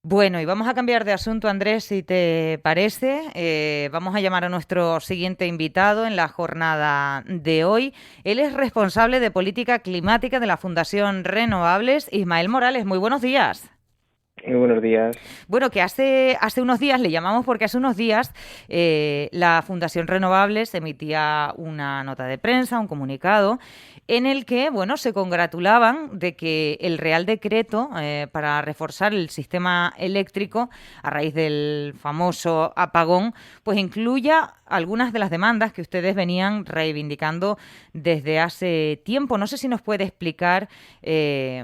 Bueno, y vamos a cambiar de asunto, Andrés, si te parece. Vamos a llamar a nuestro siguiente invitado en la jornada de hoy. Él es responsable de política climática de la Fundación Renovables, Ismael Morales. Muy buenos días. Muy buenos días. Bueno, que hace unos días, le llamamos porque hace unos días la Fundación Renovables emitía una nota de prensa, un comunicado, en el que, bueno, se congratulaban de que el Real Decreto para reforzar el sistema eléctrico a raíz del famoso apagón, pues incluya algunas de las demandas que ustedes venían reivindicando desde hace tiempo. No sé si nos puede explicar, ese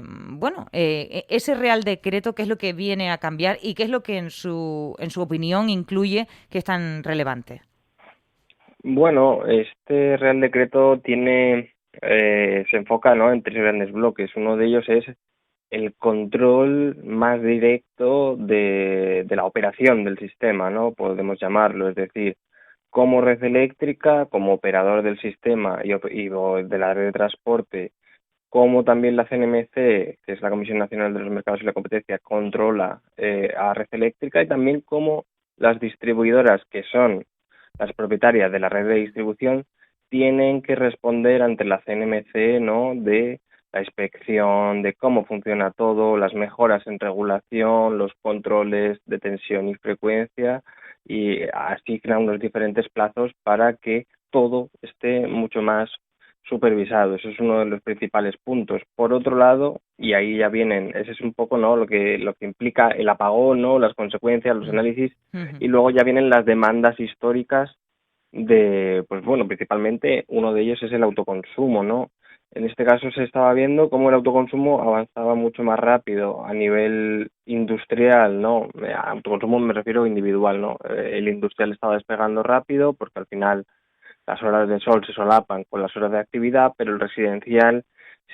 Real Decreto, qué es lo que viene a cambiar y qué es lo que en su opinión incluye que es tan relevante. Bueno, este Real Decreto se enfoca, ¿no?, en tres grandes bloques. Uno de ellos es el control más directo de la operación del sistema, ¿no? Podemos llamarlo, es decir, como red eléctrica, como operador del sistema y de la red de transporte, como también la CNMC, que es la Comisión Nacional de los Mercados y la Competencia, controla a red eléctrica, y también como las distribuidoras, que son las propietarias de la red de distribución, tienen que responder ante la CNMC, ¿no?, de la inspección, de cómo funciona todo, las mejoras en regulación, los controles de tensión y frecuencia, y asignan unos diferentes plazos para que todo esté mucho más supervisado. Eso es uno de los principales puntos. Por otro lado, y ahí ya vienen, ese es un poco, ¿no?, lo que implica el apagón, ¿no?, las consecuencias, los Mm. análisis, Ujú. y luego ya vienen las demandas históricas pues bueno, principalmente uno de ellos es el autoconsumo, ¿no? En este caso se estaba viendo cómo el autoconsumo avanzaba mucho más rápido a nivel industrial, ¿no? A autoconsumo me refiero individual, ¿no? El industrial estaba despegando rápido porque al final las horas de sol se solapan con las horas de actividad, pero el residencial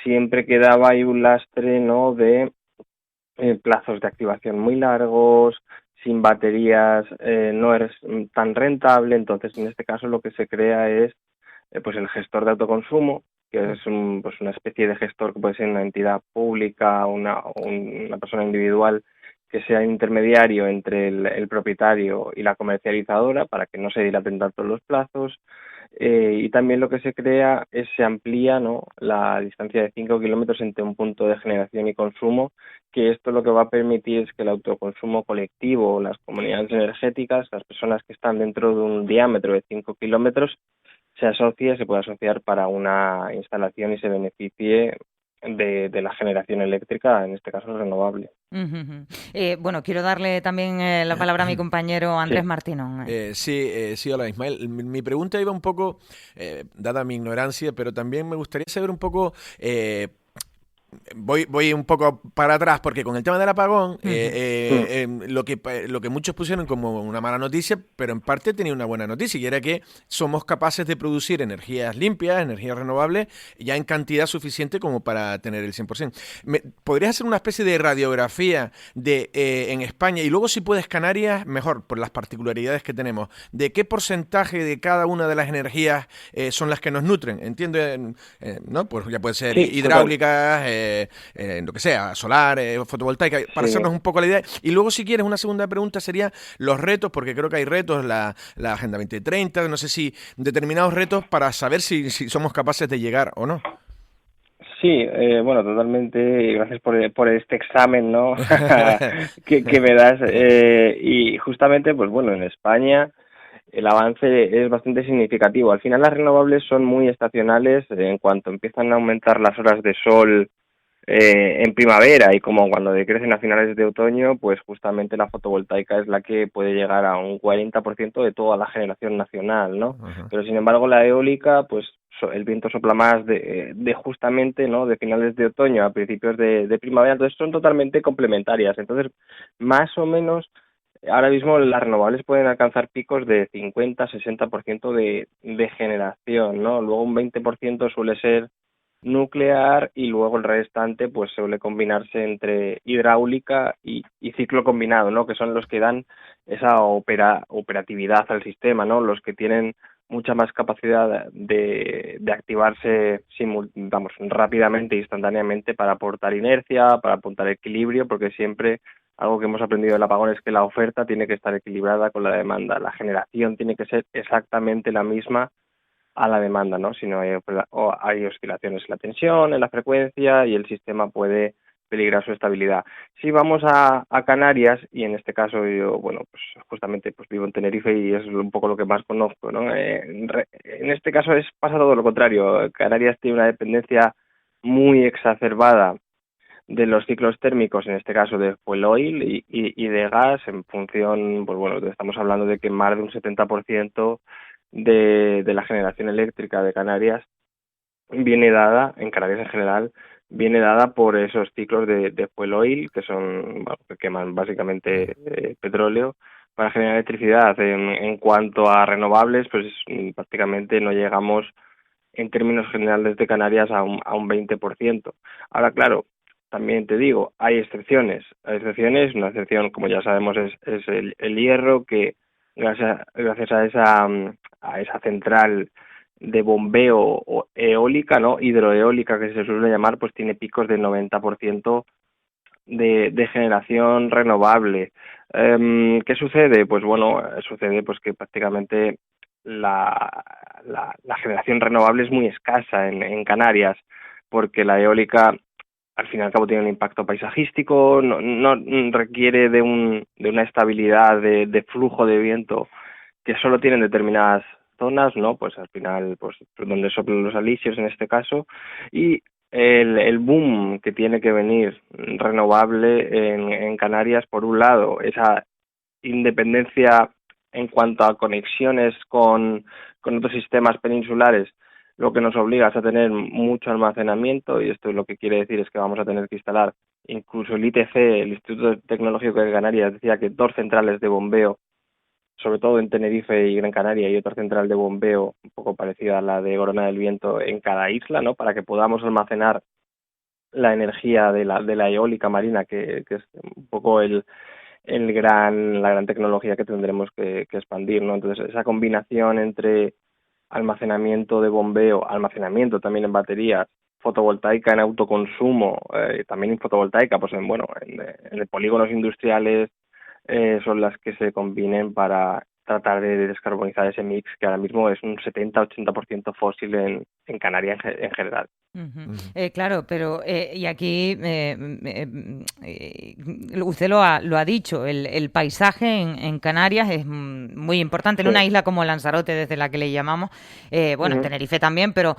siempre quedaba ahí un lastre, ¿no?, de plazos de activación muy largos, sin baterías, no eres tan rentable. Entonces en este caso lo que se crea es pues el gestor de autoconsumo, que es pues una especie de gestor que puede ser una entidad pública, una persona individual, que sea intermediario entre el propietario y la comercializadora para que no se dilaten tanto los plazos. Y también lo que se crea es, se amplía, ¿no?, la distancia de 5 kilómetros entre un punto de generación y consumo, que esto lo que va a permitir es que el autoconsumo colectivo, las comunidades energéticas, las personas que están dentro de un diámetro de 5 kilómetros, se puede asociar para una instalación y se beneficie de la generación eléctrica, en este caso renovable. Ujú, ujú. Bueno, quiero darle también la palabra a mi compañero Andrés Sí. Martínez. Sí, hola Ismael. Mi pregunta iba un poco, dada mi ignorancia, pero también me gustaría saber un poco, voy un poco para atrás porque con el tema del apagón, Ujú. Mm. lo que muchos pusieron como una mala noticia, pero en parte tenía una buena noticia, y era que somos capaces de producir energías limpias, energías renovables, ya en cantidad suficiente como para tener el 100%. ¿Podrías hacer una especie de radiografía de en España, y luego si puedes Canarias, mejor, por las particularidades que tenemos, de qué porcentaje de cada una de las energías son las que nos nutren? Entiendo, ¿no? Pues ya puede ser Sí, total. hidráulicas, lo que sea, solar, fotovoltaica, para Sí. hacernos un poco la idea. Y luego, si quieres, una segunda pregunta sería los retos, porque creo que hay retos, la Agenda 2030, no sé si determinados retos para saber si somos capaces de llegar o no. Sí, bueno, totalmente. Y gracias por este examen, ¿no? que me das. Y justamente, pues bueno, en España el avance es bastante significativo. Al final las renovables son muy estacionales en cuanto empiezan a aumentar las horas de sol en primavera, y como cuando decrecen a finales de otoño, pues justamente la fotovoltaica es la que puede llegar a un 40% de toda la generación nacional, ¿no? Ajá. Pero sin embargo la eólica, pues el viento sopla más de justamente, ¿no?, de finales de otoño a principios de primavera. Entonces son totalmente complementarias. Entonces, más o menos, ahora mismo las renovables pueden alcanzar picos de 50-60% de generación, ¿no? Luego un 20% suele ser nuclear, y luego el restante pues suele combinarse entre hidráulica y ciclo combinado, ¿no?, que son los que dan esa operatividad al sistema, ¿no?, los que tienen mucha más capacidad de activarse rápidamente, instantáneamente, para aportar inercia, para aportar equilibrio, porque siempre algo que hemos aprendido del apagón es que la oferta tiene que estar equilibrada con la demanda. La generación tiene que ser exactamente la misma a la demanda, ¿no? Si no hay oscilaciones en la tensión, en la frecuencia, y el sistema puede peligrar su estabilidad. Si vamos a Canarias, y en este caso yo, bueno, pues justamente pues vivo en Tenerife y es un poco lo que más conozco, ¿no? En este caso pasa todo lo contrario. Canarias tiene una dependencia muy exacerbada de los ciclos térmicos, en este caso de fuel oil y de gas, en función, pues bueno, estamos hablando de que más de un 70% de la generación eléctrica de Canarias viene dada, en Canarias en general, viene dada por esos ciclos de fuel oil, que son, bueno, que queman básicamente petróleo para generar electricidad. En cuanto a renovables, pues prácticamente no llegamos en términos generales de Canarias a un 20%. Ahora, claro, también te digo, hay excepciones. Hay excepciones, una excepción, como ya sabemos, es el hierro, que gracias a esa central de bombeo o eólica, ¿no? Hidroeólica, que se suele llamar, pues tiene picos del 90% de generación renovable. ¿Qué sucede? Pues bueno, sucede pues que prácticamente la generación renovable es muy escasa en Canarias, porque la eólica al fin y al cabo tiene un impacto paisajístico, no requiere de una estabilidad de flujo de viento que solo tienen determinadas zonas, ¿no? Pues al final, pues donde soplan los alisios en este caso, y el boom que tiene que venir renovable en Canarias, por un lado, esa independencia en cuanto a conexiones con otros sistemas peninsulares, lo que nos obliga es a tener mucho almacenamiento, y esto lo que quiere decir es que vamos a tener que instalar, incluso el ITC, el Instituto Tecnológico de Canarias, decía que 2 centrales de bombeo, sobre todo en Tenerife y Gran Canaria, y otra central de bombeo un poco parecida a la de Corona del Viento en cada isla, ¿no? Para que podamos almacenar la energía de la eólica marina, que es un poco la gran tecnología que tendremos que expandir, ¿no? Entonces, esa combinación entre almacenamiento de bombeo, almacenamiento también en baterías, fotovoltaica en autoconsumo, también en fotovoltaica, pues en polígonos industriales, son las que se combinen para tratar de descarbonizar ese mix, que ahora mismo es un 70-80% fósil en Canarias en general. Uh-huh. Claro, pero y aquí usted lo ha dicho, el paisaje en Canarias es muy importante, en una isla como Lanzarote, desde la que le llamamos, bueno, en Tenerife también, pero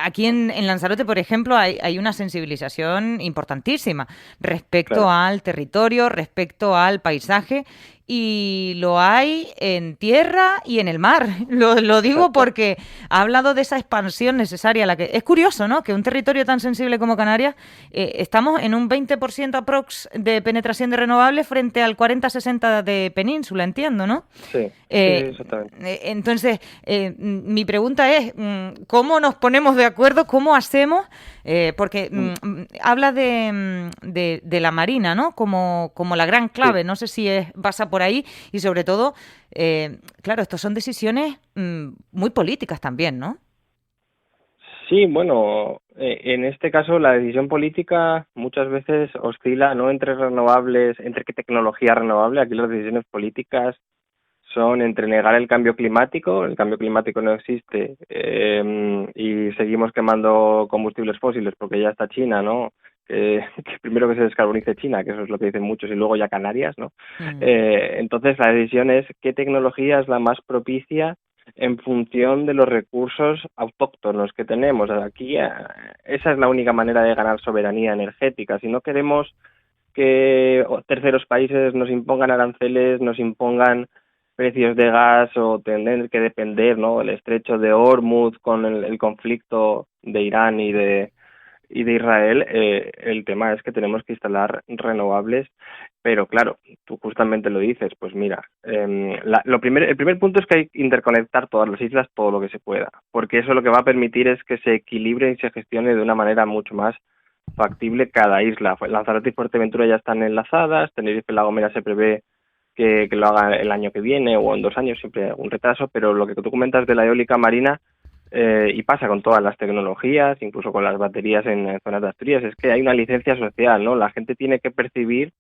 aquí en Lanzarote, por ejemplo, hay una sensibilización importantísima respecto al territorio, respecto al paisaje, y lo hay en tierra y en el mar. Lo digo porque ha hablado de esa expansión necesaria. Es curioso, ¿no?, que un territorio tan sensible como Canarias, estamos en un 20% aprox de penetración de renovables frente al 40-60% de península, entiendo, ¿no? Sí, exactamente. Entonces, mi pregunta es, ¿cómo nos ponemos de acuerdo? ¿Cómo hacemos? Porque habla de la marina, ¿no?, como la gran clave. Sí. No sé si pasa por ahí, y sobre todo, claro, estos son decisiones muy políticas también, ¿no? Sí, bueno, en este caso la decisión política muchas veces oscila no entre renovables, entre qué tecnología renovable. Aquí las decisiones políticas son entre negar el cambio climático no existe, y seguimos quemando combustibles fósiles porque ya está China, ¿no? Que primero que se descarbonice China, que eso es lo que dicen muchos, y luego ya Canarias, ¿no? Entonces la decisión es qué tecnología es la más propicia en función de los recursos autóctonos que tenemos. Aquí esa es la única manera de ganar soberanía energética. Si no queremos que terceros países nos impongan aranceles, nos impongan precios de gas, o tener que depender, ¿no?, el estrecho de Hormuz con el conflicto de Irán y de Israel, el tema es que tenemos que instalar renovables, pero claro, tú justamente lo dices, pues mira, el primer punto es que hay que interconectar todas las islas todo lo que se pueda, porque eso lo que va a permitir es que se equilibre y se gestione de una manera mucho más factible cada isla. Lanzarote y Fuerteventura ya están enlazadas, Tenerife y La Gomera se prevé que lo haga el año que viene o en 2 años, siempre hay algún retraso, pero lo que tú comentas de la eólica marina, y pasa con todas las tecnologías, incluso con las baterías en zonas de Asturias, es que hay una licencia social, ¿no? La gente tiene que percibir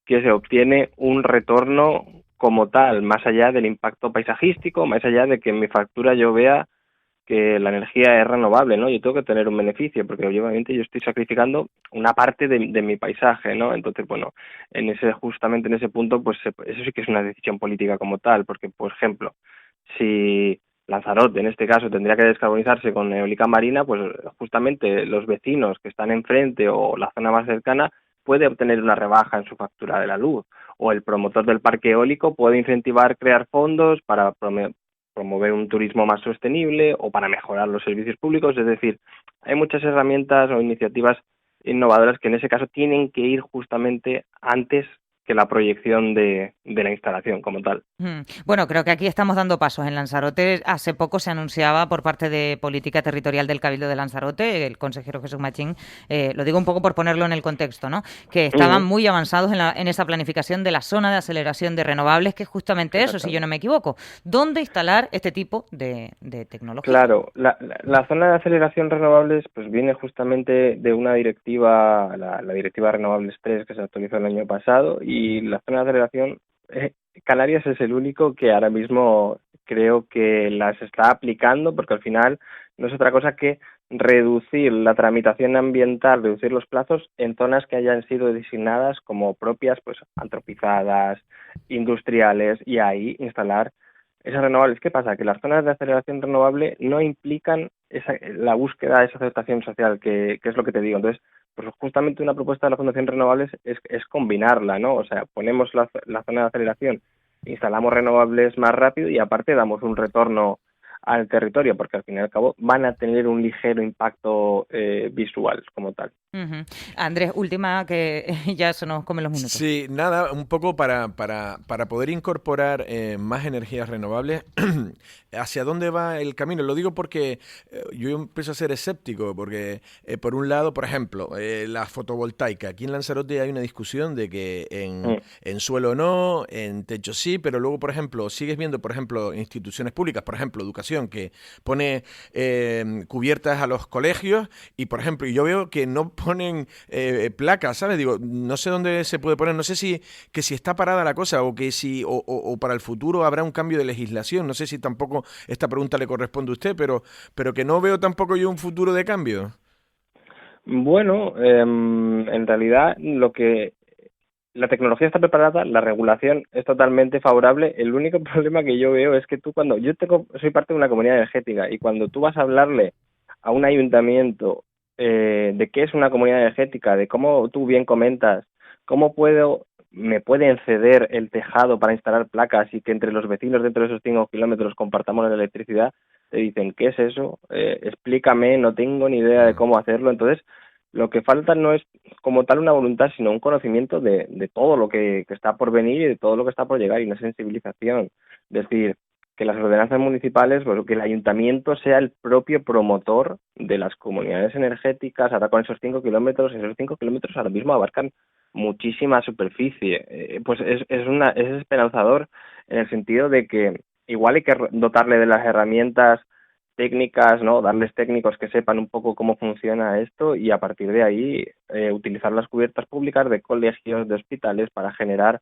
que se obtiene un retorno como tal, más allá del impacto paisajístico, más allá de que en mi factura yo vea que la energía es renovable, ¿no? Yo tengo que tener un beneficio, porque obviamente yo estoy sacrificando una parte de mi paisaje, ¿no? Entonces, bueno, justamente en ese punto, pues eso sí que es una decisión política como tal, porque, por ejemplo, si Lanzarote, en este caso, tendría que descarbonizarse con eólica marina, pues justamente los vecinos que están enfrente o la zona más cercana puede obtener una rebaja en su factura de la luz, o el promotor del parque eólico puede incentivar crear fondos para promover un turismo más sostenible o para mejorar los servicios públicos. Es decir, hay muchas herramientas o iniciativas innovadoras que en ese caso tienen que ir justamente antes que la proyección de la instalación como tal. Bueno, creo que aquí estamos dando pasos en Lanzarote. Hace poco se anunciaba por parte de Política Territorial del Cabildo de Lanzarote, el consejero Jesús Machín, lo digo un poco por ponerlo en el contexto, ¿no? Que estaban muy avanzados en esa planificación de la zona de aceleración de renovables, que es justamente eso, si yo no me equivoco. ¿Dónde instalar este tipo de tecnología? Claro, la zona de aceleración renovables pues viene justamente de una directiva, la Directiva Renovables 3, que se actualizó el año pasado, y la zona de aceleración, Canarias es el único que ahora mismo creo que las está aplicando, porque al final no es otra cosa que reducir la tramitación ambiental, reducir los plazos en zonas que hayan sido designadas como propias, pues antropizadas, industriales, y ahí instalar esas renovables. ¿Qué pasa? Que las zonas de aceleración renovable no implican la búsqueda de esa aceptación social, que es lo que te digo. Entonces, pues justamente una propuesta de la Fundación Renovables es combinarla, ¿no? O sea, ponemos la zona de aceleración, instalamos renovables más rápido y aparte damos un retorno al territorio, porque al fin y al cabo van a tener un ligero impacto visual como tal. Andrés, última, que ya se nos comen los minutos. Sí, nada, un poco para poder incorporar más energías renovables, ¿hacia dónde va el camino? Lo digo porque yo empiezo a ser escéptico, porque por un lado, por ejemplo, la fotovoltaica. Aquí en Lanzarote hay una discusión de que en suelo no, en techo sí, pero luego, por ejemplo, sigues viendo, por ejemplo, instituciones públicas, por ejemplo, educación, que pone cubiertas a los colegios y, por ejemplo, yo veo que no ponen placas, ¿sabes? Digo, no sé dónde se puede poner, no sé si está parada la cosa o que si o para el futuro habrá un cambio de legislación, no sé si tampoco esta pregunta le corresponde a usted, pero que no veo tampoco yo un futuro de cambio. Bueno, en realidad la tecnología está preparada, la regulación es totalmente favorable. El único problema que yo veo es que soy parte de una comunidad energética y cuando tú vas a hablarle a un ayuntamiento de qué es una comunidad energética, de cómo tú bien comentas, cómo me pueden ceder el tejado para instalar placas y que entre los vecinos dentro de esos 5 kilómetros compartamos la electricidad, te dicen, ¿qué es eso? Explícame, no tengo ni idea de cómo hacerlo. Entonces, lo que falta no es como tal una voluntad, sino un conocimiento de todo lo que está por venir y de todo lo que está por llegar y una sensibilización. Es decir, que las ordenanzas municipales, pues que el ayuntamiento sea el propio promotor de las comunidades energéticas. Ahora con esos 5 kilómetros ahora mismo abarcan muchísima superficie. Pues es esperanzador en el sentido de que igual hay que dotarle de las herramientas técnicas, ¿no? Darles técnicos que sepan un poco cómo funciona esto y a partir de ahí utilizar las cubiertas públicas de colegios, de hospitales para generar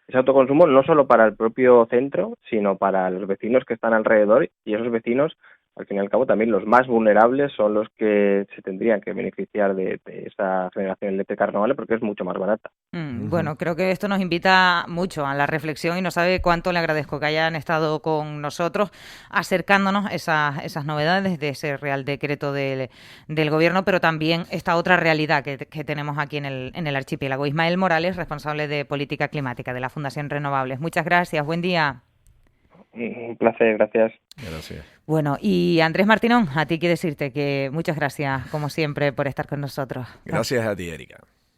ese autoconsumo no solo para el propio centro, sino para los vecinos que están alrededor y esos vecinos, al fin y al cabo, también los más vulnerables son los que se tendrían que beneficiar de esa generación eléctrica renovable porque es mucho más barata. Bueno, creo que esto nos invita mucho a la reflexión y no sabe cuánto le agradezco que hayan estado con nosotros acercándonos esas novedades de ese Real Decreto del Gobierno, pero también esta otra realidad que tenemos aquí en el archipiélago. Ismael Morales, responsable de Política Climática de la Fundación Renovables. Muchas gracias, buen día. Un placer, gracias. Gracias. Bueno, y Andrés Martínón, a ti quiero decirte que muchas gracias, como siempre, por estar con nosotros. Gracias a ti, Erika.